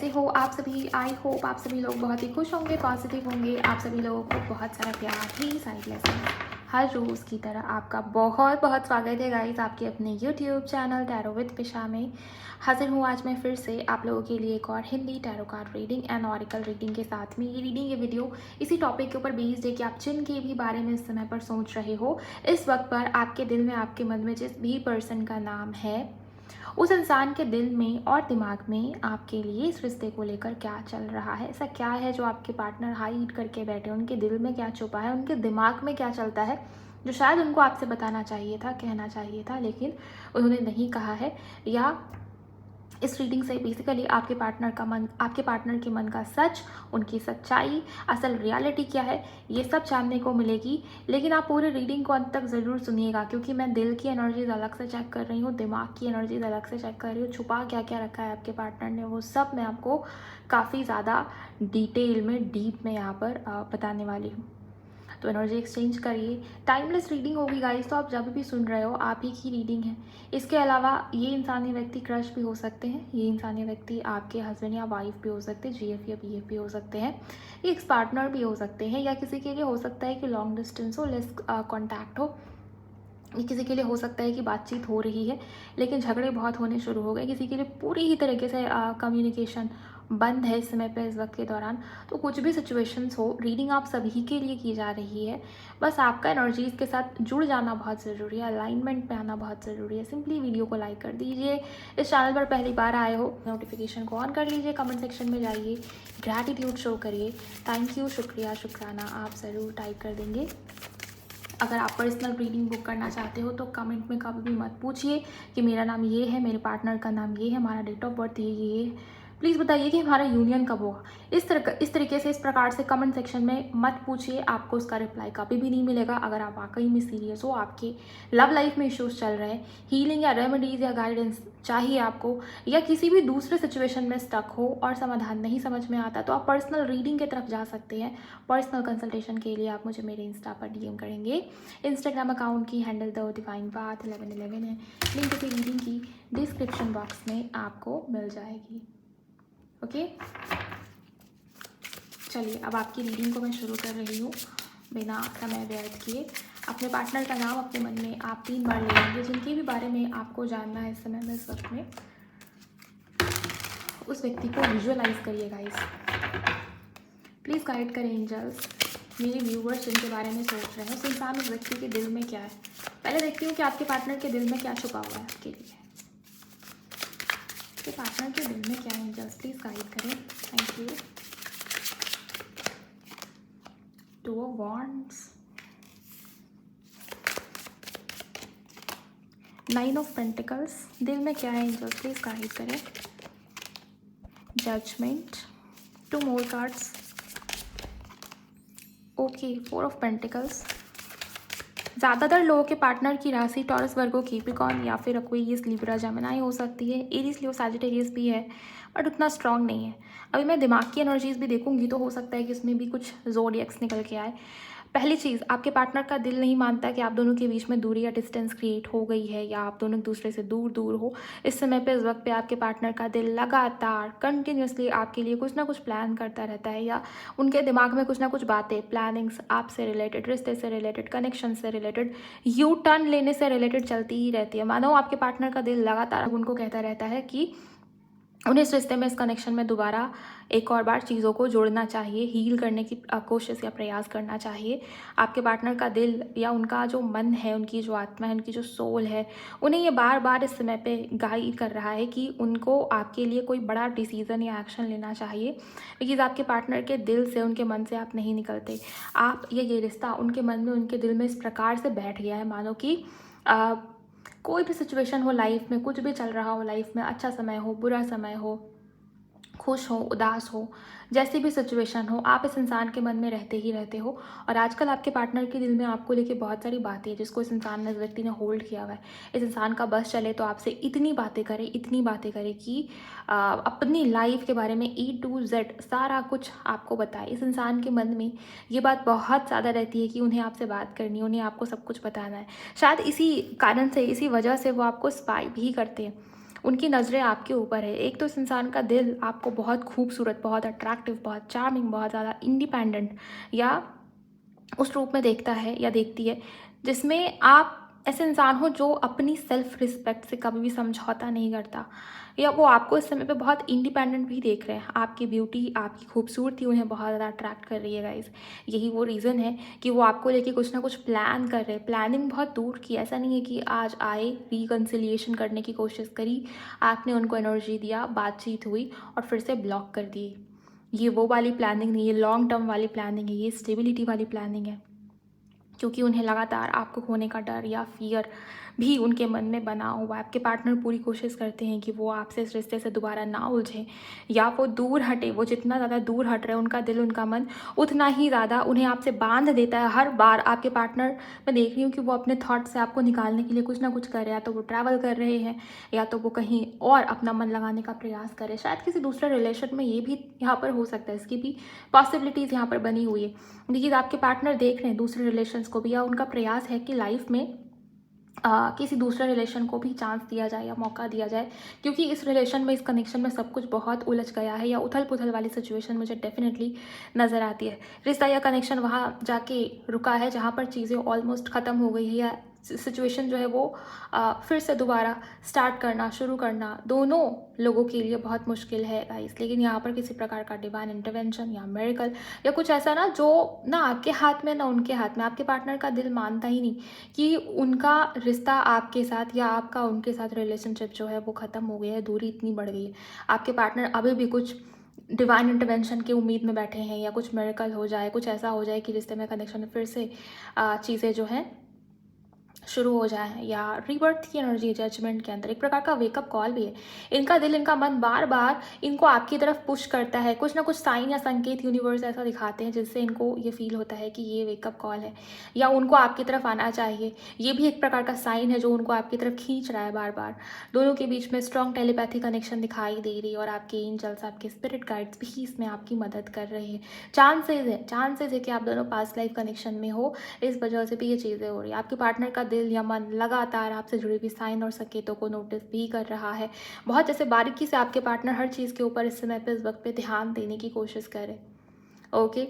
कैसे हो आप सभी। आई होप आप सभी लोग बहुत ही खुश होंगे, पॉजिटिव होंगे। आप सभी लोगों को बहुत सारा प्यार, ही सारी ब्लेसिंग्स हर रोज़ की तरह। आपका बहुत बहुत स्वागत है गाइस आपके अपने यूट्यूब चैनल टैरो विद पिशा में। हाजिर हूँ आज मैं फिर से आप लोगों के लिए एक और Hindi tarot card reading and oracle reading के साथ में। ये रीडिंग, ये वीडियो इसी टॉपिक के ऊपर बेस्ड है कि आप जिन के भी बारे में इस समय पर सोच रहे हो, इस वक्त पर आपके दिल में, आपके मन में जिस भी पर्सन का नाम है, उस इंसान के दिल में और दिमाग में आपके लिए इस रिश्ते को लेकर क्या चल रहा है। ऐसा क्या है जो आपके पार्टनर हाइड करके बैठे, उनके दिल में क्या छुपा है, उनके दिमाग में क्या चलता है जो शायद उनको आपसे बताना चाहिए था, कहना चाहिए था, लेकिन उन्होंने नहीं कहा है। या इस रीडिंग से बेसिकली आपके पार्टनर का मन, आपके पार्टनर के मन का सच, उनकी सच्चाई, असल रियलिटी क्या है, ये सब जानने को मिलेगी। लेकिन आप पूरे रीडिंग को अंत तक ज़रूर सुनिएगा, क्योंकि मैं दिल की एनर्जीज अलग से चेक कर रही हूँ, दिमाग की एनर्जीज अलग से चेक कर रही हूँ। छुपा क्या क्या रखा है आपके पार्टनर ने, वो सब मैं आपको काफ़ी ज़्यादा डिटेल में, डीप में यहाँ पर बताने वाली हूँ। तो एनर्जी एक्सचेंज करिए। टाइमलेस रीडिंग होगी गाइस, तो आप जब भी सुन रहे हो आप ही की रीडिंग है। इसके अलावा ये इंसानी व्यक्ति क्रश भी हो सकते हैं, ये इंसानी व्यक्ति आपके हस्बैंड या वाइफ भी हो सकते हैं, जीएफ या बीएफ भी हो सकते हैं, ये एक्स पार्टनर भी हो सकते हैं, या किसी के लिए हो सकता है कि लॉन्ग डिस्टेंस हो, लेस कॉन्टैक्ट हो। ये किसी के लिए हो सकता है कि बातचीत हो रही है लेकिन झगड़े बहुत होने शुरू हो गए। किसी के लिए पूरी ही तरीके से कम्युनिकेशन बंद है इस समय पे, इस वक्त के दौरान। तो कुछ भी सिचुएशंस हो, रीडिंग आप सभी के लिए की जा रही है। बस आपका एनर्जीज के साथ जुड़ जाना बहुत ज़रूरी है, अलाइनमेंट पे आना बहुत ज़रूरी है। सिंपली वीडियो को लाइक कर दीजिए। इस चैनल पर पहली बार आए हो, नोटिफिकेशन को ऑन कर लीजिए, कमेंट सेक्शन में जाइए, ग्रैटिट्यूड शो करिए, थैंक यू, शुक्रिया, शुक्राना आप ज़रूर टाइप कर देंगे। अगर आप पर्सनल रीडिंग बुक करना चाहते हो तो कमेंट में कभी भी मत पूछिए कि मेरा नाम ये है, मेरे पार्टनर का नाम ये है, हमारा डेट ऑफ बर्थ ये है। प्लीज़ बताइए कि हमारा यूनियन कब होगा। इस तरीके से, इस प्रकार से कमेंट सेक्शन में मत पूछिए, आपको उसका रिप्लाई कभी भी नहीं मिलेगा। अगर आप वाकई में सीरियस हो, आपके लव लाइफ में इश्यूज चल रहे हैं, हीलिंग या रेमेडीज़ या गाइडेंस चाहिए आपको, या किसी भी दूसरे सिचुएशन में स्टक हो और समाधान नहीं समझ में आता, तो आप पर्सनल रीडिंग की तरफ जा सकते हैं। पर्सनल कंसल्टेशन के लिए आप मुझे मेरे इंस्टा पर डीएम करेंगे। इंस्टाग्राम अकाउंट की हैंडल द डिवाइन पाथ 1111 है। लिंक की रीडिंग की डिस्क्रिप्शन बॉक्स में आपको मिल जाएगी। ओके, चलिए अब आपकी रीडिंग को मैं शुरू कर रही हूँ बिना समय व्यर्थ किए। अपने पार्टनर का नाम अपने मन में आप 3 बार ले लेंगे, जिनके भी बारे में आपको जानना है इस समय में, इस वक्त में। उस व्यक्ति को विजुअलाइज करिए गाइस। प्लीज़ गाइड करें एंजल्स मेरे व्यूवर्स जिनके बारे में सोच रहे हैं, उस इंसान, उस व्यक्ति के दिल में क्या है। पहले देखती हूँ कि आपके पार्टनर के दिल में क्या छुपा हुआ है आपके लिए। आपके पार्टनर के दिल में क्या है एंजल्स, प्लीज़ गाइड करें, thank you. 2 of wands, 9 of pentacles, दिल में क्या है एंजल्स, प्लीज़ गाइड करें। Judgement, 2 more cards, okay, 4 of pentacles. ज़्यादातर लोगों के पार्टनर की राशि टॉरस, वर्गो, कैप्रिकॉर्न या फिर एक्वेरियस, लिब्रा, जेमिनी हो सकती है। एरीज, लियो, सैजिटेरियस भी है, बट उतना स्ट्रॉन्ग नहीं है। अभी मैं दिमाग की एनर्जीज भी देखूंगी तो हो सकता है कि इसमें भी कुछ ज़ोडिएक्स निकल के आए। पहली चीज़, आपके पार्टनर का दिल नहीं मानता कि आप दोनों के बीच में दूरी या डिस्टेंस क्रिएट हो गई है, या आप दोनों एक दूसरे से दूर दूर हो। इस समय पे, इस वक्त पे आपके पार्टनर का दिल लगातार कंटिन्यूसली आपके लिए कुछ ना कुछ प्लान करता रहता है, या उनके दिमाग में कुछ ना कुछ बातें, प्लानिंग्स आपसे रिलेटेड, रिश्ते से रिलेटेड, कनेक्शन से रिलेटेड, यू टर्न लेने से रिलेटेड चलती ही रहती है। मानो आपके पार्टनर का दिल लगातार उनको कहता रहता है कि उन्हें इस रिश्ते में, इस कनेक्शन में दोबारा एक और बार चीज़ों को जोड़ना चाहिए, हील करने की कोशिश या प्रयास करना चाहिए। आपके पार्टनर का दिल या उनका जो मन है, उनकी जो आत्मा है, उनकी जो सोल है, उन्हें ये बार बार इस समय पे गाइड कर रहा है कि उनको आपके लिए कोई बड़ा डिसीज़न या एक्शन लेना चाहिए। बिकॉज आपके पार्टनर के दिल से, उनके मन से आप नहीं निकलते। आप ये रिश्ता उनके मन में, उनके दिल में इस प्रकार से बैठ गया है मानो कि कोई भी सिचुएशन हो लाइफ में, कुछ भी चल रहा हो लाइफ में, अच्छा समय हो, बुरा समय हो, खुश हो, उदास हो, जैसी भी सिचुएशन हो, आप इस इंसान के मन में रहते ही रहते हो। और आजकल आपके पार्टनर के दिल में आपको लेके बहुत सारी बातें हैं जिसको इस इंसान ने, इस व्यक्ति ने होल्ड किया हुआ है। इस इंसान का बस चले तो आपसे इतनी बातें करे, इतनी बातें करे कि अपनी लाइफ के बारे में E to Z सारा कुछ आपको बताए। इस इंसान के मन में ये बात बहुत ज़्यादा रहती है कि उन्हें आपसे बात करनी है, उन्हें आपको सब कुछ बताना है। शायद इसी कारण से, इसी वजह से वो आपको स्पाई भी करते हैं। उनकी नज़रें आपके ऊपर है। एक तो इस इंसान का दिल आपको बहुत खूबसूरत, बहुत अट्रैक्टिव, बहुत चार्मिंग, बहुत ज़्यादा इंडिपेंडेंट या उस रूप में देखता है या देखती है जिसमें आप ऐसे इंसान हो जो अपनी सेल्फ रिस्पेक्ट से कभी भी समझौता नहीं करता, या वो आपको इस समय पे बहुत इंडिपेंडेंट भी देख रहे हैं। आपकी ब्यूटी, आपकी खूबसूरती उन्हें बहुत ज़्यादा अट्रैक्ट कर रही है गाइस। यही वो रीज़न है कि वो आपको लेके कुछ ना कुछ प्लान कर रहे हैं। प्लानिंग बहुत दूर की, ऐसा नहीं है कि आज आए, रिकन्सिलिएशन करने की कोशिश करी, आपने उनको एनर्जी दिया, बातचीत हुई और फिर से ब्लॉक कर दिए। ये वो वाली प्लानिंग नहीं, ये लॉन्ग टर्म वाली प्लानिंग है, ये स्टेबिलिटी वाली प्लानिंग है। क्योंकि उन्हें लगातार आपको खोने का डर या फियर भी उनके मन में बना हुआ है। आपके पार्टनर पूरी कोशिश करते हैं कि वो आपसे इस रिश्ते से दोबारा ना उलझें या वो दूर हटे। वो जितना ज़्यादा दूर हट रहे हैं, उनका दिल, उनका मन उतना ही ज़्यादा उन्हें आपसे बांध देता है। हर बार आपके पार्टनर, मैं देख रही हूँ कि वो अपने थॉट से आपको निकालने के लिए कुछ ना कुछ कर रहे हैं। या तो वो ट्रैवल कर रहे हैं, या तो वो कहीं और अपना मन लगाने का प्रयास कर रहे हैं। शायद किसी दूसरे रिलेशन में, ये भी यहाँ पर हो सकता है, इसकी भी पॉसिबिलिटीज़ यहाँ पर बनी हुई है। देखिए, आपके पार्टनर देख रहे हैं दूसरे रिलेशंस को भी, या उनका प्रयास है कि लाइफ में किसी दूसरे रिलेशन को भी चांस दिया जाए या मौका दिया जाए, क्योंकि इस रिलेशन में, इस कनेक्शन में सब कुछ बहुत उलझ गया है, या उथल पुथल वाली सिचुएशन मुझे डेफिनेटली नज़र आती है। रिश्ता या कनेक्शन वहाँ जाके रुका है जहाँ पर चीज़ें ऑलमोस्ट ख़त्म हो गई है, या सिचुएशन जो है वो फिर से दोबारा स्टार्ट करना, शुरू करना दोनों लोगों के लिए बहुत मुश्किल है गाइस। लेकिन यहाँ पर किसी प्रकार का डिवाइन इंटरवेंशन या मिरेकल या कुछ ऐसा ना, जो ना आपके हाथ में ना उनके हाथ में, आपके पार्टनर का दिल मानता ही नहीं कि उनका रिश्ता आपके साथ या आपका उनके साथ रिलेशनशिप जो है वो ख़त्म हो गया है, दूरी इतनी बढ़ गई है। आपके पार्टनर अभी भी कुछ डिवाइन इंटरवेंशन की उम्मीद में बैठे हैं, या कुछ मिरेकल हो जाए, कुछ ऐसा हो जाए कि रिश्ते में, कनेक्शन में फिर से चीज़ें जो हैं शुरू हो जाए, या रीबर्थ की एनर्जी जजमेंट के अंदर एक प्रकार का वेकअप कॉल भी है। इनका दिल, इनका मन बार बार इनको आपकी तरफ पुश करता है। कुछ ना कुछ साइन या संकेत यूनिवर्स ऐसा दिखाते हैं जिससे इनको ये फील होता है कि ये वेकअप कॉल है, या उनको आपकी तरफ आना चाहिए। ये भी एक प्रकार का साइन है जो उनको आपकी तरफ खींच रहा है बार बार। दोनों के बीच में स्ट्रॉन्ग टेलीपैथी कनेक्शन दिखाई दे रही है, और आपके एंजल्स, आपके स्पिरिट गाइड्स भी इसमें आपकी मदद कर रहे हैं। चांसेस है कि आप दोनों पास्ट लाइफ कनेक्शन में हो, इस वजह से भी ये चीज़ें हो रही है। आपके पार्टनर का दिल या मन लगातार आपसे जुड़ी हुई साइन और संकेतों को नोटिस भी कर रहा है। बहुत जैसे बारीकी से आपके पार्टनर हर चीज़ के ऊपर इस समय पे, इस वक्त पे ध्यान देने की कोशिश करे। ओके,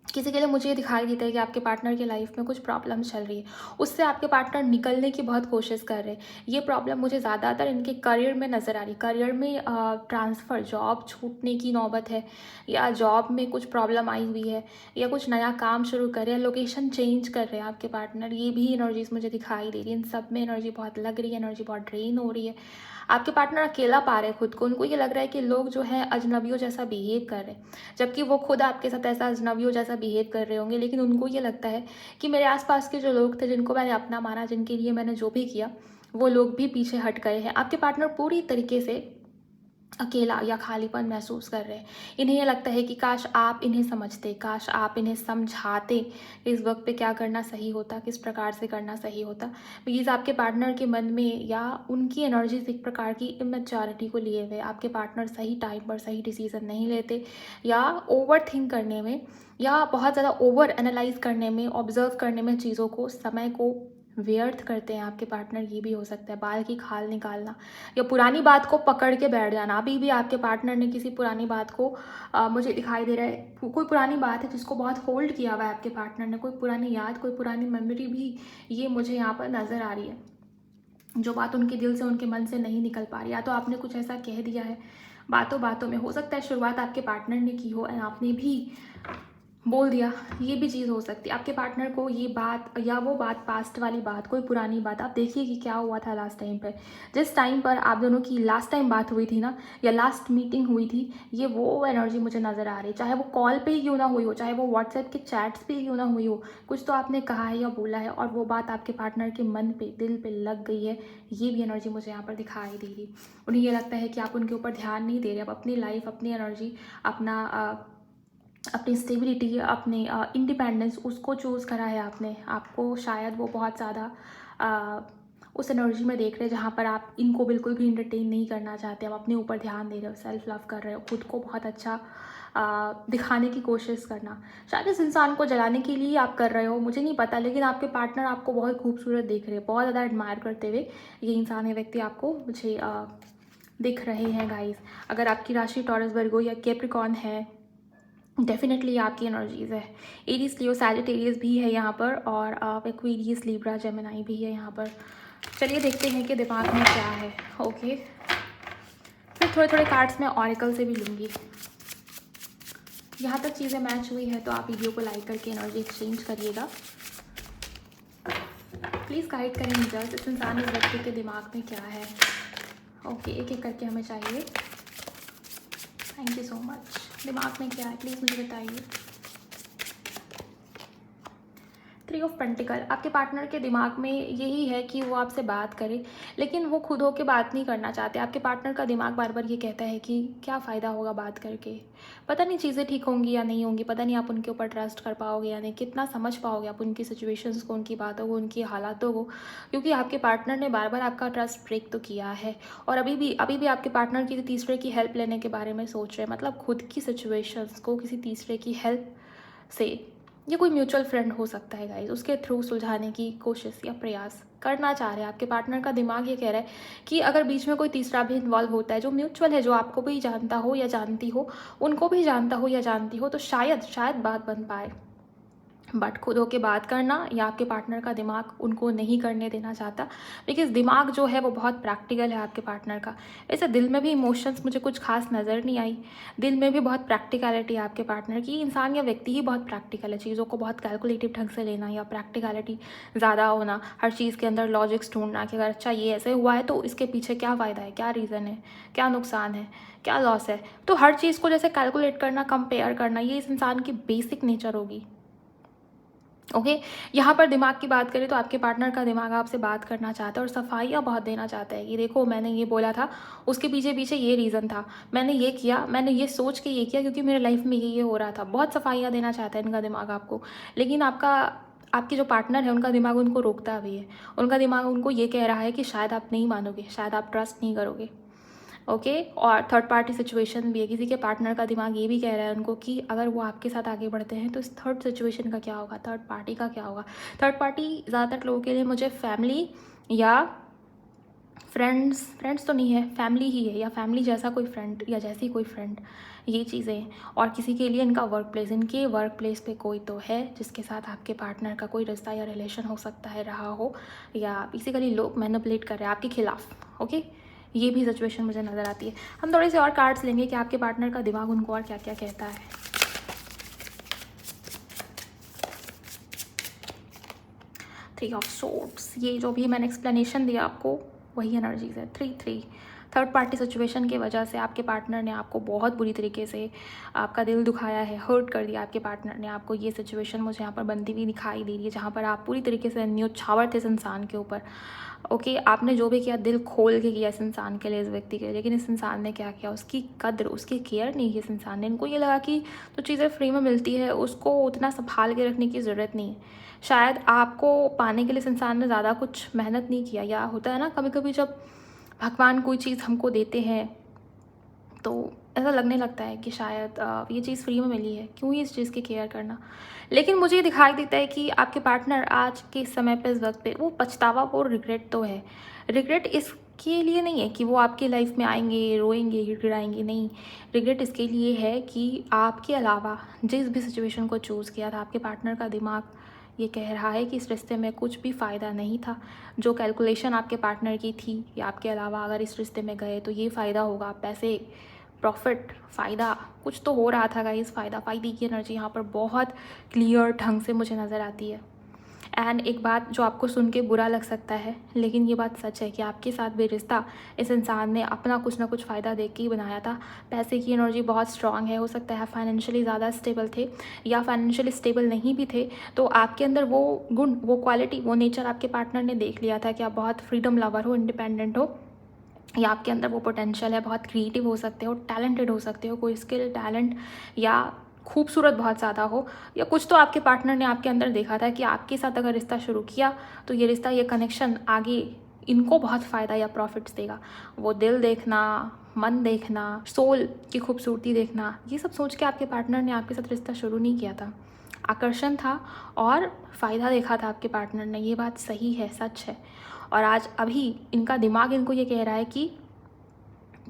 किसी के लिए मुझे ये दिखाई देता है कि आपके पार्टनर की लाइफ में कुछ प्रॉब्लम चल रही है, उससे आपके पार्टनर निकलने की बहुत कोशिश कर रहे हैं। ये प्रॉब्लम मुझे ज़्यादातर इनके करियर में नज़र आ रही। करियर में ट्रांसफ़र, जॉब छूटने की नौबत है, या जॉब में कुछ प्रॉब्लम आई हुई है, या कुछ नया काम शुरू कर रहे हैं, लोकेशन चेंज कर रहे हैं आपके पार्टनर। ये भी एनर्जीज मुझे दिखाई दे रही है। इन सब में एनर्जी बहुत लग रही है, एनर्जी बहुत ड्रेन हो रही है। आपके पार्टनर अकेला पा रहे हैं खुद को। उनको ये लग रहा है कि लोग जो है अजनबियों जैसा बिहेव कर रहे हैं, जबकि वो खुद आपके साथ ऐसा अजनबियों जैसा बिहेव कर रहे होंगे। लेकिन उनको ये लगता है कि मेरे आसपास के जो लोग थे, जिनको मैंने अपना माना, जिनके लिए मैंने जो भी किया, वो लोग भी पीछे हट गए हैं। आपके पार्टनर पूरी तरीके से अकेला या खालीपन महसूस कर रहे हैं। इन्हें ये लगता है कि काश आप इन्हें समझते, काश आप इन्हें समझाते, इस वक्त पे क्या करना सही होता, किस प्रकार से करना सही होता। प्लीज़, आपके पार्टनर के मन में या उनकी एनर्जीज एक प्रकार की इमेच्योरिटी को लिए हुए। आपके पार्टनर सही टाइम पर सही डिसीजन नहीं लेते, या ओवर थिंक करने में, या बहुत ज़्यादा ओवर एनालाइज करने में, ऑब्जर्व करने में, चीज़ों को, समय को व्यर्थ करते हैं आपके पार्टनर। ये भी हो सकता है बाल की खाल निकालना, या पुरानी बात को पकड़ के बैठ जाना। अभी भी आपके पार्टनर ने किसी पुरानी बात को मुझे दिखाई दे रहा है, कोई पुरानी बात है जिसको बहुत होल्ड किया हुआ है आपके पार्टनर ने, कोई पुरानी याद, कोई पुरानी मेमोरी भी ये मुझे यहाँ पर नज़र आ रही है, जो बात उनके दिल से, उनके मन से नहीं निकल पा रही। या तो आपने कुछ ऐसा कह दिया है बातों बातों में, हो सकता है शुरुआत आपके पार्टनर ने की हो और आपने भी बोल दिया, ये भी चीज़ हो सकती है। आपके पार्टनर को ये बात या वो बात, पास्ट वाली बात, कोई पुरानी बात, आप देखिए कि क्या हुआ था लास्ट टाइम पर, जिस टाइम पर आप दोनों की लास्ट टाइम बात हुई थी ना, या लास्ट मीटिंग हुई थी, ये वो एनर्जी मुझे नज़र आ रही है। चाहे वो कॉल पे ही क्यों ना हुई हो, चाहे वो व्हाट्सएप के चैट्स पे ही क्यों ना हुई हो, कुछ तो आपने कहा है या बोला है, और वो बात आपके पार्टनर के मन पे, दिल पे लग गई है। ये भी एनर्जी मुझे यहाँ पर दिखाई दे रही। उन्हें ये लगता है कि आप उनके ऊपर ध्यान नहीं दे रहे, आप अपनी लाइफ, अपनी एनर्जी, अपनी स्टेबिलिटी, अपने इंडिपेंडेंस, उसको चूज़ करा है आपने। आपको शायद वो बहुत ज़्यादा उस एनर्जी में देख रहे हैं जहाँ पर आप इनको बिल्कुल भी इंटरटेन नहीं करना चाहते। आप अपने ऊपर ध्यान दे रहे हो, सेल्फ लव कर रहे हो, खुद को बहुत अच्छा दिखाने की कोशिश करना, शायद इस इंसान को जलाने के लिए आप कर रहे हो, मुझे नहीं पता, लेकिन आपके पार्टनर आपको बहुत खूबसूरत देख रहे हैं, बहुत ज़्यादा एडमायर करते हुए ये इंसान या व्यक्ति आपको मुझे दिख रहे हैं गाइस। अगर आपकी राशि टॉरस, वर्गो या कैप्रिकॉर्न है, डेफिनेटली आपकी एनर्जीज है। एरीज, लियो, सैजिटेरियस भी है यहाँ पर, और एक्वेरियस, लिब्रा, जेमिनी भी है यहाँ पर। चलिए देखते हैं कि दिमाग में क्या है। ओके, फिर थोड़े थोड़े कार्ड्स मैं ऑरेकल से भी लूँगी। यहाँ तक चीज़ें मैच हुई है तो आप वीडियो को लाइक करके एनर्जी एक्सचेंज करिएगा। प्लीज़ गाइड करें मुझे इस इंसान, इस व्यक्ति के दिमाग में क्या है। ओके, एक एक करके हमें चाहिए। Thank you so much. दिमाग में क्या है प्लीज़ मुझे बताइए। 3 ऑफ पेंटिकल, आपके पार्टनर के दिमाग में यही है कि वो आपसे बात करे, लेकिन वो खुद होके बात नहीं करना चाहते। आपके पार्टनर का दिमाग बार बार ये कहता है कि क्या फ़ायदा होगा बात करके, पता नहीं चीज़ें ठीक होंगी या नहीं होंगी, पता नहीं आप उनके ऊपर ट्रस्ट कर पाओगे या नहीं, कितना समझ पाओगे आप उनकी सिचुएशंस को, उनकी बातों को, उनकी हालातों को, क्योंकि आपके पार्टनर ने बार बार आपका ट्रस्ट ब्रेक तो किया है। और अभी भी आपके पार्टनर किसी तीसरे की हेल्प लेने के बारे में सोच रहे हैं, मतलब खुद की सिचुएशंस को किसी तीसरे की हेल्प से, ये कोई म्यूचुअल फ्रेंड हो सकता है गाइस, उसके थ्रू सुलझाने की कोशिश या प्रयास करना चाह रहे हैं। आपके पार्टनर का दिमाग ये कह रहा है कि अगर बीच में कोई तीसरा भी इन्वॉल्व होता है जो म्यूचुअल है, जो आपको भी जानता हो या जानती हो, उनको भी जानता हो या जानती हो, तो शायद बात बन पाए। बट खुद होके बात करना या आपके पार्टनर का दिमाग उनको नहीं करने देना चाहता, बिकॉज दिमाग जो है वो बहुत प्रैक्टिकल है आपके पार्टनर का। वैसे दिल में भी इमोशंस मुझे कुछ खास नज़र नहीं आई, दिल में भी बहुत प्रैक्टिकलिटी है आपके पार्टनर की। इंसान या व्यक्ति ही बहुत प्रैक्टिकल है, चीज़ों को बहुत कैलकुलेटिव ढंग से लेना या प्रैक्टिकलिटी ज़्यादा होना, हर चीज़ के अंदर लॉजिक्स ढूंढना कि अगर अच्छा ये ऐसे हुआ है तो इसके पीछे क्या फ़ायदा है, क्या रीज़न है, क्या नुकसान है, क्या लॉस है, तो हर चीज़ को जैसे कैलकुलेट करना, कंपेयर करना, ये इस इंसान की बेसिक नेचर होगी। ओके, यहाँ पर दिमाग की बात करें तो आपके पार्टनर का दिमाग आपसे बात करना चाहता है और सफाइयाँ बहुत देना चाहता है कि देखो मैंने ये बोला था, उसके पीछे पीछे ये रीज़न था, मैंने ये किया, मैंने ये सोच के ये किया क्योंकि मेरे लाइफ में ये हो रहा था। बहुत सफाइयाँ देना चाहता है इनका दिमाग आपको, लेकिन आपके जो पार्टनर है उनका दिमाग उनको रोकता भी है। उनका दिमाग उनको ये कह रहा है कि शायद आप नहीं मानोगे, शायद आप ट्रस्ट नहीं करोगे। ओके, और थर्ड पार्टी सिचुएशन भी है, किसी के पार्टनर का दिमाग ये भी कह रहा है उनको कि अगर वो आपके साथ आगे बढ़ते हैं तो इस थर्ड सिचुएशन का क्या होगा, थर्ड पार्टी का क्या होगा। थर्ड पार्टी ज़्यादातर लोगों के लिए मुझे फैमिली या फ्रेंड्स तो नहीं है, फैमिली ही है, या फैमिली जैसा कोई फ्रेंड या जैसी कोई फ्रेंड, ये चीज़ें। और किसी के लिए इनका वर्क प्लेस, इनके वर्क प्लेस पे कोई तो है जिसके साथ आपके पार्टनर का कोई रिश्ता या रिलेशन हो सकता है, रहा हो, या बेसिकली लोग मैनिपुलेट कर रहे हैं आपके खिलाफ। ओके, ये भी सिचुएशन मुझे नज़र आती है। हम थोड़े से और कार्ड्स लेंगे कि आपके पार्टनर का दिमाग उनको और क्या क्या कहता है। थ्री ऑफ सोर्ड्स, ये जो भी मैंने एक्सप्लेनेशन दिया आपको वही एनर्जीज है। 3 थर्ड पार्टी सिचुएशन की वजह से आपके पार्टनर ने आपको बहुत बुरी तरीके से आपका दिल दुखाया है, हर्ट कर दिया आपके पार्टनर ने आपको। ये सिचुएशन मुझे यहाँ पर बनती हुई दिखाई दे रही है, जहाँ पर आप पूरी तरीके से न्यौछावर थे इस इंसान के ऊपर। ओके, आपने जो भी किया दिल खोल के किया इस इंसान के लिए, इस व्यक्ति के लिए, लेकिन इस इंसान ने क्या किया, उसकी कद्र, उसकी केयर नहीं की इस इंसान ने। इनको ये लगा कि तो चीज़ें फ्री में मिलती है, उसको उतना संभाल के रखने की ज़रूरत नहीं है। शायद आपको पाने के लिए इस इंसान ने ज़्यादा कुछ मेहनत नहीं किया, या होता है ना कभी कभी जब भगवान कोई चीज़ हमको देते हैं तो ऐसा लगने लगता है कि शायद ये चीज़ फ्री में मिली है, क्यों ही इस चीज़ की केयर करना। लेकिन मुझे ये दिखाई देता है कि आपके पार्टनर आज के समय पे, इस वक्त पे, वो पछतावा और रिग्रेट तो है। रिग्रेट इसके लिए नहीं है कि वो आपकी लाइफ में आएंगे, रोएंगे, गिड़गिड़ाएंगे, नहीं। रिग्रेट इसके लिए है कि आपके अलावा जिस भी सिचुएशन को चूज़ किया था, आपके पार्टनर का दिमाग ये कह रहा है कि इस रिश्ते में कुछ भी फ़ायदा नहीं था। जो कैलकुलेशन आपके पार्टनर की थी या आपके अलावा अगर इस रिश्ते में गए तो ये फ़ायदा होगा, पैसे, प्रॉफिट, फ़ायदा, कुछ तो हो रहा था गाइस। फ़ायदे की एनर्जी यहाँ पर बहुत क्लियर ढंग से मुझे नज़र आती है। एंड एक बात जो आपको सुन के बुरा लग सकता है, लेकिन ये बात सच है कि आपके साथ भी रिश्ता इस इंसान ने अपना कुछ ना कुछ फ़ायदा देख के ही बनाया था। पैसे की एनर्जी बहुत स्ट्रांग है, हो सकता है फाइनेंशियली ज़्यादा स्टेबल थे या फाइनेंशियली स्टेबल नहीं भी थे, तो आपके अंदर वो गुण, वो क्वालिटी, वो नेचर आपके पार्टनर ने देख लिया था कि आप बहुत फ्रीडम लवर हो, इंडिपेंडेंट हो, या आपके अंदर वो पोटेंशियल है, बहुत क्रिएटिव हो सकते हो, टैलेंटेड हो सकते हो, कोई स्किल, टैलेंट या खूबसूरत बहुत ज़्यादा हो, या कुछ तो आपके पार्टनर ने आपके अंदर देखा था कि आपके साथ अगर रिश्ता शुरू किया तो ये रिश्ता, ये कनेक्शन आगे इनको बहुत फ़ायदा या प्रॉफिट्स देगा। वो दिल देखना, मन देखना, सोल की खूबसूरती देखना, ये सब सोच के आपके पार्टनर ने आपके साथ रिश्ता शुरू नहीं किया था। आकर्षण था और फ़ायदा देखा था आपके पार्टनर ने, ये बात सही है, सच है। और आज अभी इनका दिमाग इनको ये कह रहा है कि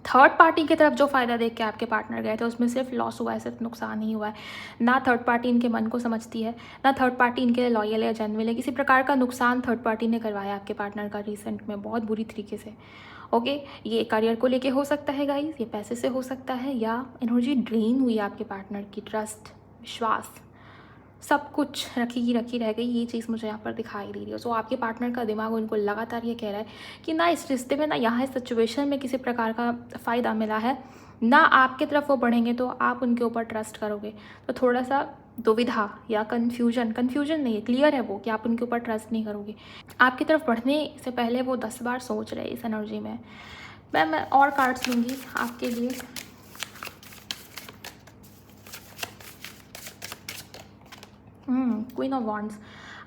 थर्ड पार्टी की तरफ जो फ़ायदा देख के आपके पार्टनर गए थे उसमें सिर्फ लॉस हुआ है, सिर्फ नुकसान ही हुआ है। ना थर्ड पार्टी इनके मन को समझती है, ना थर्ड पार्टी इनके लिए लॉयल या जेन्युइन है। किसी प्रकार का नुकसान थर्ड पार्टी ने करवाया आपके पार्टनर का रिसेंट में, बहुत बुरी तरीके से। ओके, ये करियर को लेके हो सकता है गाइस, ये पैसे से हो सकता है, या एनर्जी ड्रेन हुई आपके पार्टनर की, ट्रस्ट, विश्वास, सब कुछ रखी रह गई। ये चीज़ मुझे यहाँ पर दिखाई दे रही है। सो आपके पार्टनर का दिमाग उनको लगातार ये कह रहा है कि ना इस रिश्ते में, ना यहाँ इस सिचुएशन में किसी प्रकार का फ़ायदा मिला है, ना आपके तरफ वो बढ़ेंगे तो आप उनके ऊपर ट्रस्ट करोगे। तो थोड़ा सा दुविधा या कन्फ्यूजन नहीं है, क्लियर है वो कि आप उनके ऊपर ट्रस्ट नहीं करोगे। आपकी तरफ बढ़ने से पहले वो 10 बार सोच रहे हैं इस एनर्जी में। मैं और कार्ड्स लूँगी आपके लिए। क्वीन ऑफ वॉन्ड्स,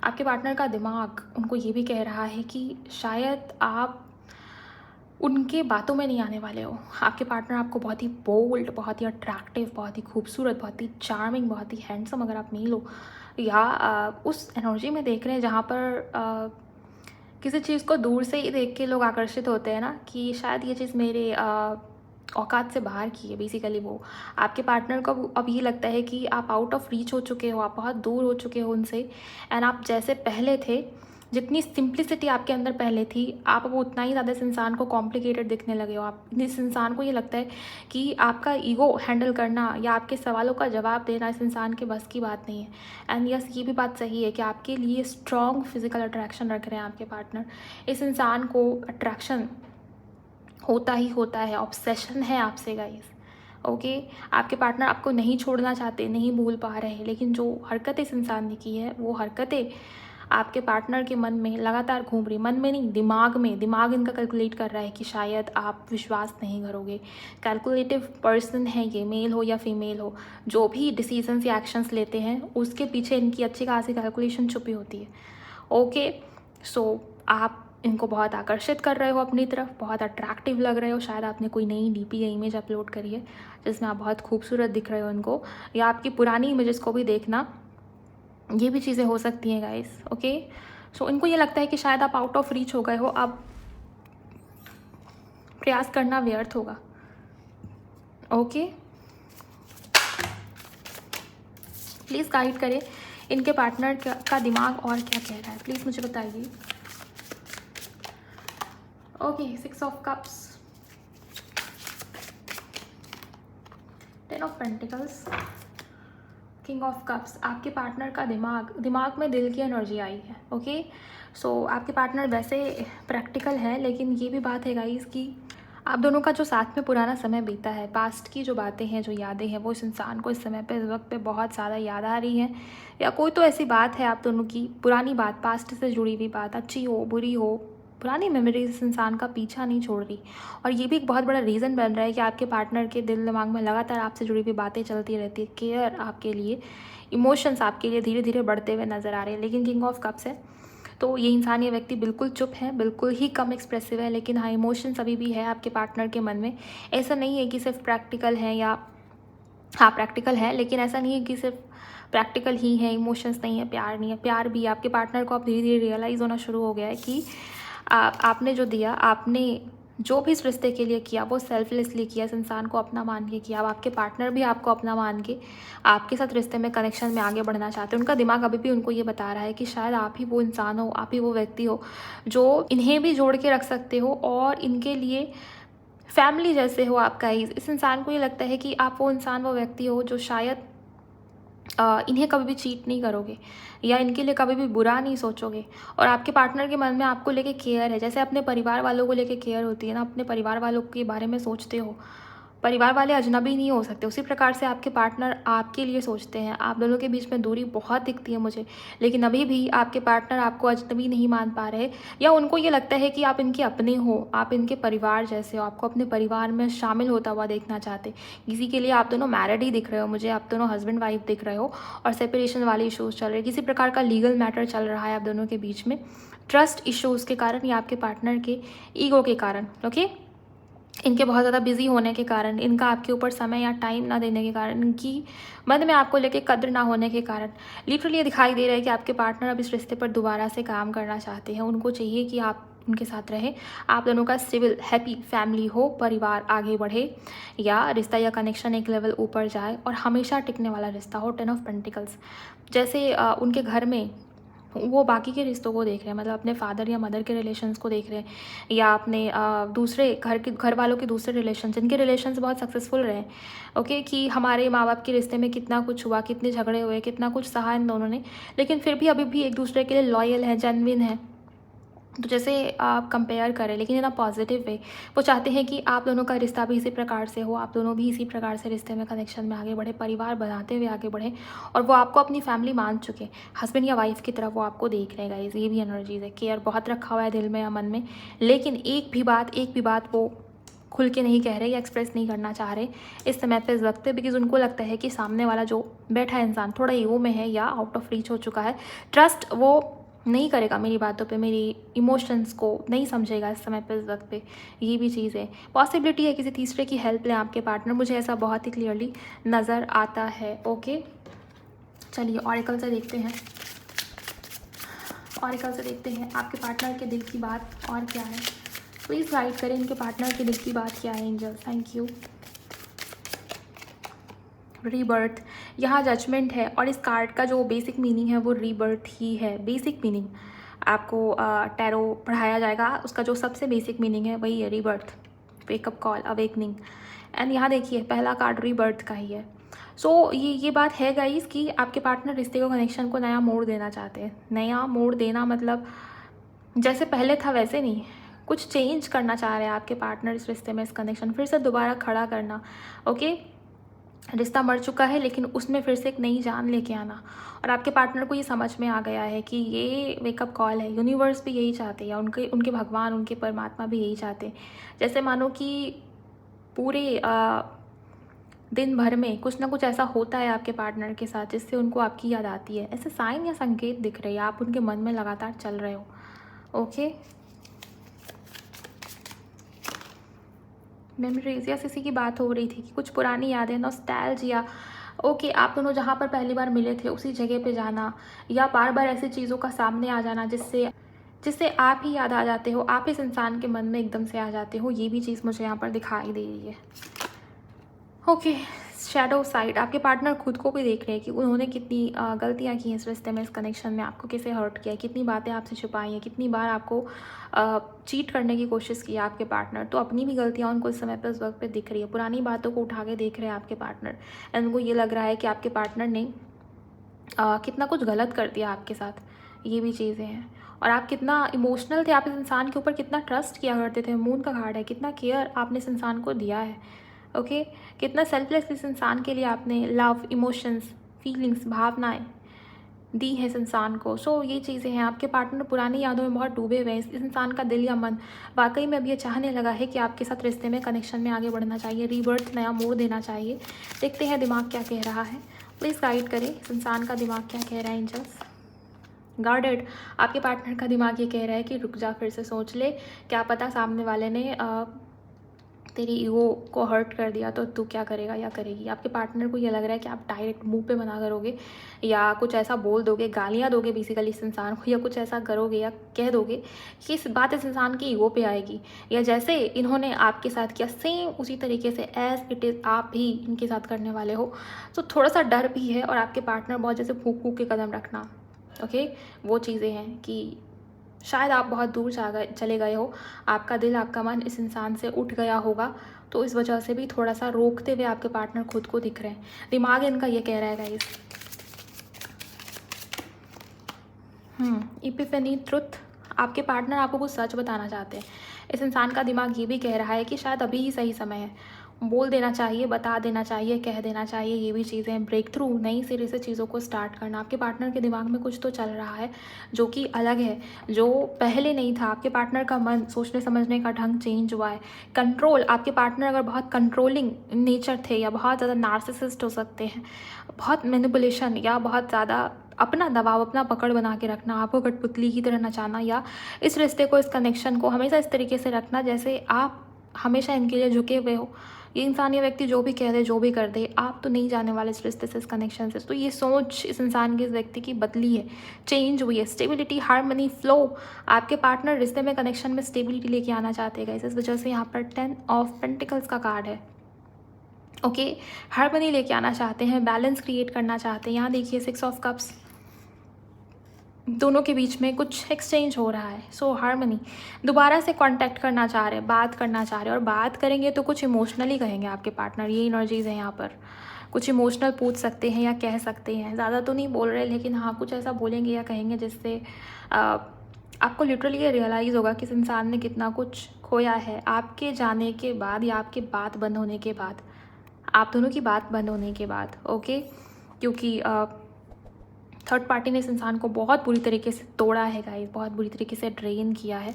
आपके पार्टनर का दिमाग उनको ये भी कह रहा है कि शायद आप उनके बातों में नहीं आने वाले हो। आपके पार्टनर आपको बहुत ही बोल्ड, बहुत ही अट्रैक्टिव, बहुत ही खूबसूरत, बहुत ही चार्मिंग, बहुत ही हैंडसम अगर आप मेल हो, या उस एनर्जी में देख रहे हैं जहाँ पर किसी चीज़ को दूर से ही देख के लोग आकर्षित होते हैं ना, कि शायद ये चीज़ मेरे औकात से बाहर की है। बेसिकली वो आपके पार्टनर को अब ये लगता है कि आप आउट ऑफ रीच हो चुके हो, आप बहुत दूर हो चुके हो उनसे, एंड आप जैसे पहले थे, जितनी सिंप्लिसिटी आपके अंदर पहले थी, आप अब उतना ही ज़्यादा इस इंसान को कॉम्प्लिकेटेड दिखने लगे हो। आप इस इंसान को ये लगता है कि आपका ईगो हैंडल करना या आपके सवालों का जवाब देना इस इंसान के बस की बात नहीं है। एंड यस, ये भी बात सही है कि आपके लिए स्ट्रॉन्ग फिजिकल अट्रैक्शन रख रहे हैं आपके पार्टनर। इस इंसान को अट्रैक्शन होता ही होता है, ऑब्सेशन है आपसे गाइस। ओके, आपके पार्टनर आपको नहीं छोड़ना चाहते, नहीं भूल पा रहे हैं, लेकिन जो हरकतें इस इंसान ने की है वो हरकतें आपके पार्टनर के मन में लगातार घूम रही, मन में नहीं, दिमाग में। दिमाग इनका कैलकुलेट कर रहा है कि शायद आप विश्वास नहीं करोगे। कैलकुलेटिव पर्सन है ये, मेल हो या फीमेल हो, जो भी डिसीजंस या एक्शंस लेते हैं उसके पीछे इनकी अच्छी खासी कैलकुलेशन छुपी होती है। ओके, सो आप इनको बहुत आकर्षित कर रहे हो अपनी तरफ, बहुत अट्रैक्टिव लग रहे हो। शायद आपने कोई नई डीपी या इमेज अपलोड करी है जिसमें आप बहुत खूबसूरत दिख रहे हो इनको, या आपकी पुरानी इमेजेस को भी देखना, ये भी चीज़ें हो सकती हैं गाइस। ओके, सो इनको ये लगता है कि शायद आप आउट ऑफ रीच हो गए हो, अब प्रयास करना व्यर्थ होगा। ओके, प्लीज़ गाइड करें इनके पार्टनर का दिमाग और क्या कह रहा है, प्लीज़ मुझे बताइए। Okay, 6 of cups, 10 of pentacles, king of cups. आपके पार्टनर का दिमाग में दिल की एनर्जी आई है। ओके, सो आपके पार्टनर वैसे प्रैक्टिकल है, लेकिन ये भी बात है गाइस कि आप दोनों का जो साथ में पुराना समय बीता है, पास्ट की जो बातें हैं, जो यादें हैं, वो इस इंसान को इस समय पे, इस वक्त पे बहुत ज़्यादा याद आ रही हैं, या कोई तो ऐसी बात है आप दोनों की, पुरानी बात, पास्ट से जुड़ी हुई बात, अच्छी हो बुरी हो, पुरानी मेमोरीज इस इंसान का पीछा नहीं छोड़ रही। और ये भी एक बहुत बड़ा रीज़न बन रहा है कि आपके पार्टनर के दिल दिमाग में लगातार आपसे जुड़ी हुई बातें चलती रहती है, केयर आपके लिए, इमोशंस आपके लिए धीरे धीरे बढ़ते हुए नज़र आ रहे हैं। लेकिन किंग ऑफ कप्स है, तो ये इंसान, ये व्यक्ति बिल्कुल चुप है, बिल्कुल ही कम एक्सप्रेसिव है, लेकिन हाँ, इमोशंस अभी भी है आपके पार्टनर के मन में। ऐसा नहीं है कि सिर्फ प्रैक्टिकल है, या हाँ प्रैक्टिकल है, लेकिन ऐसा नहीं है कि सिर्फ प्रैक्टिकल ही है, इमोशंस नहीं है, प्यार नहीं है। प्यार भी आपके पार्टनर को अब धीरे धीरे रियलाइज़ होना शुरू हो गया है कि आपने जो दिया, आपने जो भी इस रिश्ते के लिए किया वो सेल्फलेसली किया, इस इंसान को अपना मान के किया। अब आपके पार्टनर भी आपको अपना मान के आपके साथ रिश्ते में, कनेक्शन में आगे बढ़ना चाहते हैं। उनका दिमाग अभी भी उनको ये बता रहा है कि शायद आप ही वो इंसान हो, आप ही वो व्यक्ति हो जो इन्हें भी जोड़ के रख सकते हो, और इनके लिए फैमिली जैसे हो आपका ही। इस इंसान को ये लगता है कि आप वो इंसान, वो व्यक्ति हो जो शायद इन्हें कभी भी चीट नहीं करोगे, या इनके लिए कभी भी बुरा नहीं सोचोगे। और आपके पार्टनर के मन में आपको लेके केयर है, जैसे अपने परिवार वालों को लेके केयर होती है ना, अपने परिवार वालों के बारे में सोचते हो। परिवार वाले अजनबी नहीं हो सकते, उसी प्रकार से आपके पार्टनर आपके लिए सोचते हैं। आप दोनों के बीच में दूरी बहुत दिखती है मुझे, लेकिन अभी भी आपके पार्टनर आपको अजनबी नहीं मान पा रहे, या उनको ये लगता है कि आप इनके अपने हो, आप इनके परिवार जैसे हो, आपको अपने परिवार में शामिल होता हुआ देखना चाहते। किसी के लिए आप दोनों मैरिड ही दिख रहे हो मुझे, आप दोनों हस्बैंड वाइफ दिख रहे हो, और सेपरेशन वाले इशूज़ चल रहे हैं, किसी प्रकार का लीगल मैटर चल रहा है आप दोनों के बीच में, ट्रस्ट इशूज़ के कारण या आपके पार्टनर के ईगो के कारण। ओके, इनके बहुत ज़्यादा बिजी होने के कारण, इनका आपके ऊपर समय या टाइम ना देने के कारण, इनकी मन में आपको लेके कद्र ना होने के कारण लिटरली ये दिखाई दे रहा है कि आपके पार्टनर अब इस रिश्ते पर दोबारा से काम करना चाहते हैं। उनको चाहिए कि आप उनके साथ रहें, आप दोनों का सिविल हैप्पी फैमिली हो, परिवार आगे बढ़े या रिश्ता या कनेक्शन एक लेवल ऊपर जाए और हमेशा टिकने वाला रिश्ता हो। 10 ऑफ पेंटिकल्स, जैसे उनके घर में वो बाकी के रिश्तों को देख रहे हैं, मतलब अपने फादर या मदर के रिलेशंस को देख रहे हैं या अपने दूसरे घर वालों के दूसरे रिलेशन, जिनके रिलेशंस बहुत सक्सेसफुल रहे, ओके, कि हमारे माँ बाप के रिश्ते में कितना कुछ हुआ, कितने झगड़े हुए, कितना कुछ सहा इन दोनों ने, लेकिन फिर भी अभी भी एक दूसरे के लिए लॉयल है, जेन्युइन है। तो जैसे आप कंपेयर करें, लेकिन इन अ पॉजिटिव वे, वो चाहते हैं कि आप दोनों का रिश्ता भी इसी प्रकार से हो, आप दोनों भी इसी प्रकार से रिश्ते में, कनेक्शन में आगे बढ़े, परिवार बनाते हुए आगे बढ़े, और वो आपको अपनी फैमिली मान चुके, हस्बैंड या वाइफ की तरह वो आपको देख रहे हैं गाइस। ये भी एनर्जीज है, केयर बहुत रखा हुआ है दिल में या मन में, लेकिन एक भी बात वो खुल के नहीं कह रहे या एक्सप्रेस नहीं करना चाह रहे इस समय पे, इस वक्त पे, बिकॉज उनको लगता है कि सामने वाला जो बैठा है इंसान थोड़ा ईगो में है या आउट ऑफ रीच हो चुका है, ट्रस्ट वो नहीं करेगा मेरी बातों पे, मेरी इमोशंस को नहीं समझेगा इस समय पे, इस वक्त पे। ये भी चीज़ है, पॉसिबिलिटी है किसी तीसरे की हेल्प लें आपके पार्टनर, मुझे ऐसा बहुत ही क्लियरली नज़र आता है। ओके, चलिए ऑरिकल से देखते हैं, ऑरिकल से देखते हैं आपके पार्टनर के दिल की बात और क्या है। प्लीज़ गाइड करें इनके पार्टनर के दिल की बात क्या है एंजल, थैंक यू। रीबर्थ, यहाँ जजमेंट है, और इस कार्ड का जो बेसिक मीनिंग है वो रीबर्थ ही है। बेसिक मीनिंग आपको टैरो पढ़ाया जाएगा, उसका जो सबसे बेसिक मीनिंग है वही है rebirth, wake up call, awakening. And यहाँ देखिए पहला कार्ड रीबर्थ का ही है। सो ये बात है गाइस कि आपके पार्टनर रिश्ते को, कनेक्शन को नया मोड़ देना चाहते हैं। नया मोड़ देना मतलब जैसे पहले था वैसे नहीं, कुछ चेंज करना चाह रहे हैं आपके पार्टनर इस रिश्ते में, इस कनेक्शन फिर से दोबारा खड़ा करना। ओके, रिश्ता मर चुका है लेकिन उसमें फिर से एक नई जान लेके आना, और आपके पार्टनर को ये समझ में आ गया है कि ये वेकअप कॉल है, यूनिवर्स भी यही चाहते हैं, या उनके भगवान, उनके परमात्मा भी यही चाहते हैं। जैसे मानो कि पूरे दिन भर में कुछ ना कुछ ऐसा होता है आपके पार्टनर के साथ जिससे उनको आपकी याद आती है, ऐसे साइन या संकेत दिख रहे हैं, आप उनके मन में लगातार चल रहे हो। ओके, मेमोरीज या किसी की बात हो रही थी कि कुछ पुरानी यादें, नॉस्टैल्जिया। ओके, आप दोनों जहाँ पर पहली बार मिले थे उसी जगह पे जाना, या बार बार ऐसी चीज़ों का सामने आ जाना जिससे आप ही याद आ जाते हो, आप इस इंसान के मन में एकदम से आ जाते हो। ये भी चीज़ मुझे यहाँ पर दिखाई दे रही है। ओके, शैडो साइड, आपके पार्टनर खुद को भी देख रहे हैं कि उन्होंने कितनी गलतियाँ की हैं इस रिश्ते में, इस कनेक्शन में, आपको कैसे हर्ट किया है, कितनी बातें आपसे छुपाई हैं, कितनी बार आपको चीट करने की कोशिश की है आपके पार्टनर। तो अपनी भी गलतियाँ उनको इस समय पर, उस वक्त पे दिख रही है, पुरानी बातों को उठा के देख रहे हैं आपके पार्टनर, एंड उनको ये लग रहा है कि आपके पार्टनर ने कितना कुछ गलत कर दिया आपके साथ। ये भी चीज़ें हैं, और आप कितना इमोशनल थे, आप इस इंसान के ऊपर कितना ट्रस्ट किया करते थे। मून का कार्ड है, कितना केयर आपने इस इंसान को दिया है। ओके, कितना सेल्फलेस इस इंसान के लिए आपने लव, इमोशंस, फीलिंग्स, भावनाएं दी है इस इंसान को। सो ये चीज़ें हैं, आपके पार्टनर पुरानी यादों में बहुत डूबे हुए हैं। इस इंसान का दिल या मन वाकई में अब ये चाहने लगा है कि आपके साथ रिश्ते में, कनेक्शन में आगे बढ़ना चाहिए, रीबर्थ, नया मोड़ देना चाहिए। देखते हैं दिमाग क्या कह रहा है, प्लीज़ गाइड करें इस इंसान का दिमाग क्या कह रहा है एंजल्स। गार्डेड, आपके पार्टनर का दिमाग ये कह रहा है कि रुक जा, फिर से सोच ले, क्या पता सामने वाले ने तेरी ईगो को हर्ट कर दिया तो तू क्या करेगा या करेगी। आपके पार्टनर को ये लग रहा है कि आप डायरेक्ट मुंह पे मना करोगे, या कुछ ऐसा बोल दोगे, गालियाँ दोगे बेसिकली इस इंसान को, या कुछ ऐसा करोगे या कह दोगे कि इस बात इस इंसान की ईगो पे आएगी, या जैसे इन्होंने आपके साथ किया सेम उसी तरीके से एज इट इज़ आप भी इनके साथ करने वाले हो। तो थोड़ा सा डर भी है, और आपके पार्टनर बहुत जैसे फूक फूक के कदम रखना। ओके, वो चीज़ें हैं कि शायद आप बहुत दूर चले गए हो, आपका दिल, आपका मन इस इंसान से उठ गया होगा, तो इस वजह से भी थोड़ा सा रोकते हुए आपके पार्टनर खुद को दिख रहे हैं। दिमाग इनका ये कह रहा है गाइस। इपिफेनी, ट्रुथ, आपके पार्टनर आपको कुछ सच बताना चाहते हैं। इस इंसान का दिमाग ये भी कह रहा है कि शायद अभी ही सही समय है, बोल देना चाहिए, बता देना चाहिए, कह देना चाहिए। ये भी चीज़ें, ब्रेक थ्रू, नई सिरे से चीज़ों को स्टार्ट करना। आपके पार्टनर के दिमाग में कुछ तो चल रहा है जो कि अलग है, जो पहले नहीं था। आपके पार्टनर का मन, सोचने समझने का ढंग चेंज हुआ है। कंट्रोल, आपके पार्टनर अगर बहुत कंट्रोलिंग नेचर थे, या बहुत ज़्यादा नार्सिसिस्ट हो सकते हैं, बहुत मैनिपुलेशन, या बहुत ज़्यादा अपना दबाव, अपना पकड़ बना के रखना, आपको कठपुतली की तरह नचाना, या इस रिश्ते को, इस कनेक्शन को हमेशा इस तरीके से रखना जैसे आप हमेशा इनके लिए झुके हुए हो। ये इंसान या व्यक्ति जो भी कह दे, जो भी कर दे, आप तो नहीं जाने वाले इस रिश्ते से, इस कनेक्शन से। तो ये सोच इस इंसान की, इस व्यक्ति की बदली है, चेंज हुई है। स्टेबिलिटी, हार्मनी, फ्लो, आपके पार्टनर रिश्ते में, कनेक्शन में स्टेबिलिटी लेके आना चाहते हैं। इस वजह से यहाँ पर 10 ऑफ पेंटिकल्स का कार्ड है। ओके, हार्मनी लेके आना चाहते हैं, बैलेंस क्रिएट करना चाहते हैं। यहाँ देखिए 6 ऑफ कप्स, दोनों के बीच में कुछ एक्सचेंज हो रहा है। सो हार्मनी, दोबारा से कांटेक्ट करना चाह रहे हैं, बात करना चाह रहे हैं। और बात करेंगे तो कुछ इमोशनली कहेंगे आपके पार्टनर, ये एनर्जीज है यहाँ पर। कुछ इमोशनल पूछ सकते हैं या कह सकते हैं, ज़्यादा तो नहीं बोल रहे, लेकिन हाँ कुछ ऐसा बोलेंगे या कहेंगे जिससे आपको लिटरली ये रियलाइज़ होगा कि इस इंसान ने कितना कुछ खोया है आपके जाने के बाद, या आपकी बात बंद होने के बाद, आप दोनों की बात बंद होने के बाद। ओके, क्योंकि थर्ड पार्टी ने इस इंसान को बहुत बुरी तरीके से तोड़ा है गाइस, बहुत बुरी तरीके से ड्रेन किया है।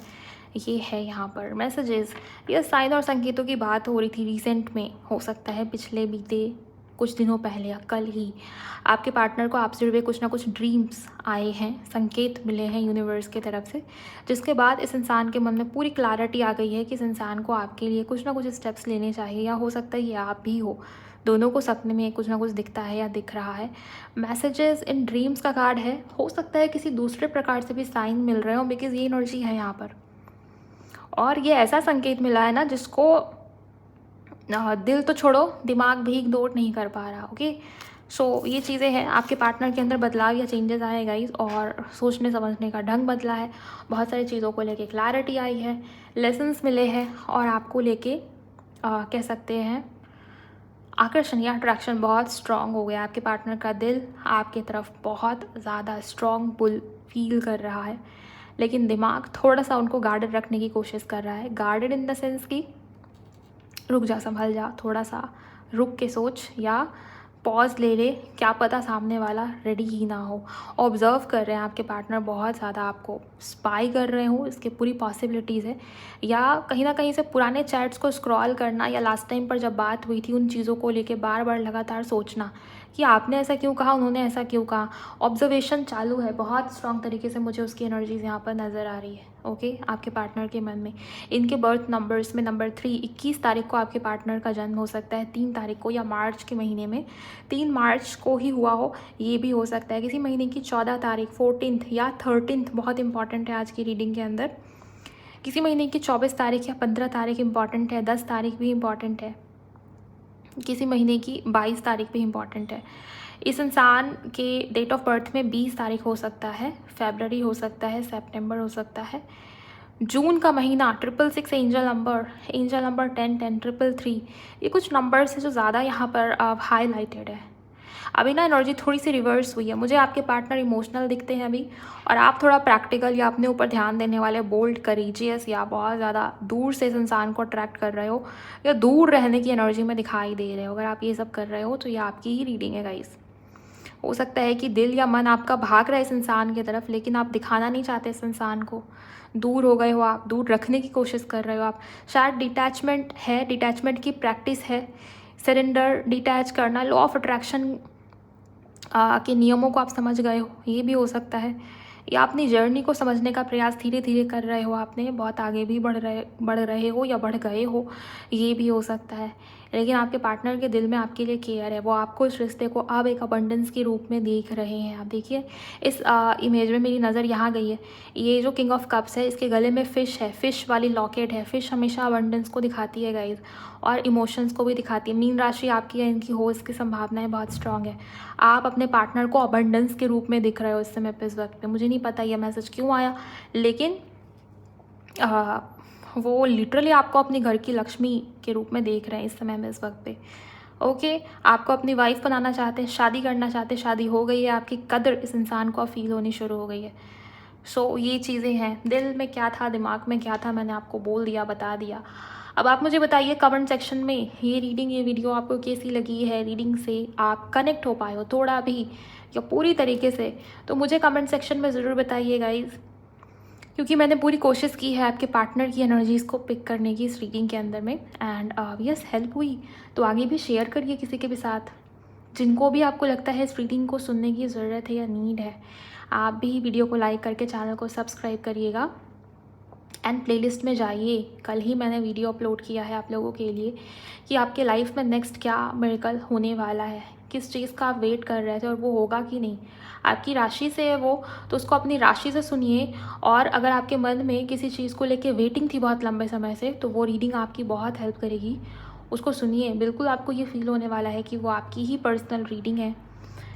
ये है यहाँ पर मैसेजेस, ये साइन और संकेतों की बात हो रही थी रिसेंट में, हो सकता है पिछले बीते कुछ दिनों पहले या कल ही आपके पार्टनर को आपसे जुड़े कुछ ना कुछ ड्रीम्स आए हैं, संकेत मिले हैं यूनिवर्स की तरफ से, जिसके बाद इस इंसान के मन में पूरी क्लैरिटी आ गई है कि इस इंसान को आपके लिए कुछ ना कुछ स्टेप्स लेने चाहिए। या हो सकता है ये आप भी हो, दोनों को सपने में कुछ ना कुछ दिखता है या दिख रहा है। मैसेजेस इन ड्रीम्स का कार्ड है, हो सकता है किसी दूसरे प्रकार से भी साइन मिल रहे हो, बिकॉज ये एनर्जी है यहाँ पर। और ये ऐसा संकेत मिला है ना जिसको दिल तो छोड़ो, दिमाग भी इग्नोर नहीं कर पा रहा। ओके, सो ये चीज़ें हैं, आपके पार्टनर के अंदर बदलाव या चेंजेस आए गाइस, और सोचने समझने का ढंग बदला है, बहुत सारी चीज़ों को लेके क्लैरिटी आई है, लेसन्स मिले हैं, और आपको लेके कह सकते हैं आकर्षण या अट्रैक्शन बहुत स्ट्रॉन्ग हो गया। आपके पार्टनर का दिल आपकी तरफ बहुत ज़्यादा स्ट्रॉन्ग पुल फील कर रहा है, लेकिन दिमाग थोड़ा सा उनको गार्डेड रखने की कोशिश कर रहा है। गार्डेड इन द सेंस कि रुक जा, संभल जा, थोड़ा सा रुक के सोच, या पॉज ले ले, क्या पता सामने वाला रेडी ही ना हो। ऑब्ज़र्व कर रहे हैं आपके पार्टनर, बहुत ज़्यादा आपको स्पाई कर रहे हो, इसके पूरी पॉसिबिलिटीज़ है। या कहीं ना कहीं से पुराने चैट्स को स्क्रॉल करना, या लास्ट टाइम पर जब बात हुई थी उन चीज़ों को लेके बार बार लगातार सोचना कि आपने ऐसा क्यों कहा, उन्होंने ऐसा क्यों कहा। ऑब्जर्वेशन चालू है बहुत स्ट्रॉन्ग तरीके से, मुझे उसकी एनर्जीज यहाँ पर नज़र आ रही है। ओके, आपके पार्टनर के मन में इनके बर्थ नंबर्स में नंबर 3, 21 तारीख को आपके पार्टनर का जन्म हो सकता है, 3 तारीख को, या मार्च के महीने में 3 मार्च को ही हुआ हो, ये भी हो सकता है। किसी महीने की 14 तारीख, 14th या 13th बहुत इंपॉर्टेंट है आज की रीडिंग के अंदर। किसी महीने की 24 तारीख या 15 तारीख इंपॉर्टेंट है, 10 तारीख भी इंपॉर्टेंट है, किसी महीने की 22 तारीख भी इंपॉर्टेंट है। इस इंसान के डेट ऑफ बर्थ में 20 तारीख हो सकता है, फरवरी हो सकता है, सितंबर हो सकता है, जून का महीना, 666 एंजल नंबर 10 10 333, ये कुछ नंबर्स हैं जो ज़्यादा यहाँ पर हाईलाइटेड है। अभी ना एनर्जी थोड़ी सी रिवर्स हुई है, मुझे आपके पार्टनर इमोशनल दिखते हैं अभी, और आप थोड़ा प्रैक्टिकल या अपने ऊपर ध्यान देने वाले, बोल्ड, करेजियस, या बहुत ज़्यादा दूर से इस इंसान को अट्रैक्ट कर रहे हो, या दूर रहने की एनर्जी में दिखाई दे रहे हो। अगर आप ये सब कर रहे हो तो ये आपकी ही रीडिंग है गाइस। हो सकता है कि दिल या मन आपका भाग रहा है इस इंसान की तरफ, लेकिन आप दिखाना नहीं चाहते इस इंसान को, दूर हो गए हो आप, दूर रखने की कोशिश कर रहे हो आप। शायद डिटैचमेंट है, डिटैचमेंट की प्रैक्टिस है, सरेंडर, डिटैच करना, लॉ ऑफ अट्रैक्शन के नियमों को आप समझ गए हो, ये भी हो सकता है। या अपनी जर्नी को समझने का प्रयास धीरे धीरे कर रहे हो, आपने बहुत आगे भी बढ़ रहे हो या बढ़ गए हो, ये भी हो सकता है। लेकिन आपके पार्टनर के दिल में आपके लिए केयर है, वो आपको इस रिश्ते को अब एक अबंडेंस के रूप में देख रहे हैं। आप देखिए इस इमेज में मेरी नज़र यहाँ गई है, ये जो किंग ऑफ कप्स है इसके गले में फ़िश है, फ़िश वाली लॉकेट है। फ़िश हमेशा अबंडेंस को दिखाती है गाइज, और इमोशंस को भी दिखाती है। मीन राशि आपकी या इनकी हो, इसकी संभावनाएं बहुत स्ट्रांग है। आप अपने पार्टनर को अबंडेंस के रूप में दिख रहे हो इस समय पे, इस वक्त पे। मुझे नहीं पता यह मैसेज क्यों आया, लेकिन वो लिटरली आपको अपने घर की लक्ष्मी के रूप में देख रहे हैं इस समय में, इस वक्त पे। ओके, आपको अपनी वाइफ बनाना चाहते हैं, शादी करना चाहते हैं, शादी हो गई है, आपकी कदर इस इंसान को फील होनी शुरू हो गई है। सो ये चीज़ें हैं, दिल में क्या था, दिमाग में क्या था, मैंने आपको बोल दिया, बता दिया। अब आप मुझे बताइए कमेंट सेक्शन में ये रीडिंग, ये वीडियो आपको कैसी लगी है, रीडिंग से आप कनेक्ट हो पाए हो थोड़ा भी या पूरी तरीके से, तो मुझे कमेंट सेक्शन में ज़रूर बताइए गाइज़, क्योंकि मैंने पूरी कोशिश की है आपके पार्टनर की एनर्जीज़ को पिक करने की इस रीडिंग के अंदर में। एंड यस, हेल्प हुई तो आगे भी शेयर करिए किसी के भी साथ, जिनको भी आपको लगता है इस रीडिंग को सुनने की ज़रूरत है या नीड है। आप भी वीडियो को लाइक करके चैनल को सब्सक्राइब करिएगा। एंड प्लेलिस्ट में जाइए। कल ही मैंने वीडियो अपलोड किया है आप लोगों के लिए कि आपके लाइफ में नेक्स्ट क्या मिरेकल होने वाला है, किस चीज़ का आप वेट कर रहे थे और वो होगा कि नहीं। आपकी राशि से है वो, तो उसको अपनी राशि से सुनिए। और अगर आपके मन में किसी चीज़ को लेके वेटिंग थी बहुत लंबे समय से, तो वो रीडिंग आपकी बहुत हेल्प करेगी। उसको सुनिए, बिल्कुल आपको ये फील होने वाला है कि वो आपकी ही पर्सनल रीडिंग है,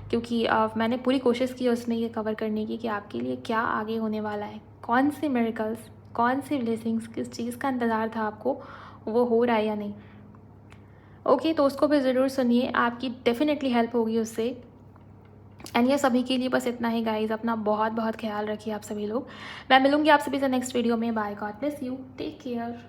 क्योंकि मैंने पूरी कोशिश की उसमें ये कवर करने की कि आपके लिए क्या आगे होने वाला है, कौन से मिरेकल्स, कौन सी ब्लेसिंग्स, किस चीज़ का इंतज़ार था आपको, वो हो रहा है या नहीं। ओके, तो उसको भी ज़रूर सुनिए, आपकी डेफिनेटली हेल्प होगी उससे। एंड ये सभी के लिए बस इतना ही गाइज, अपना बहुत बहुत ख्याल रखिए आप सभी लोग। मैं मिलूंगी आप सभी से नेक्स्ट वीडियो में। Bye, god bless you, take care.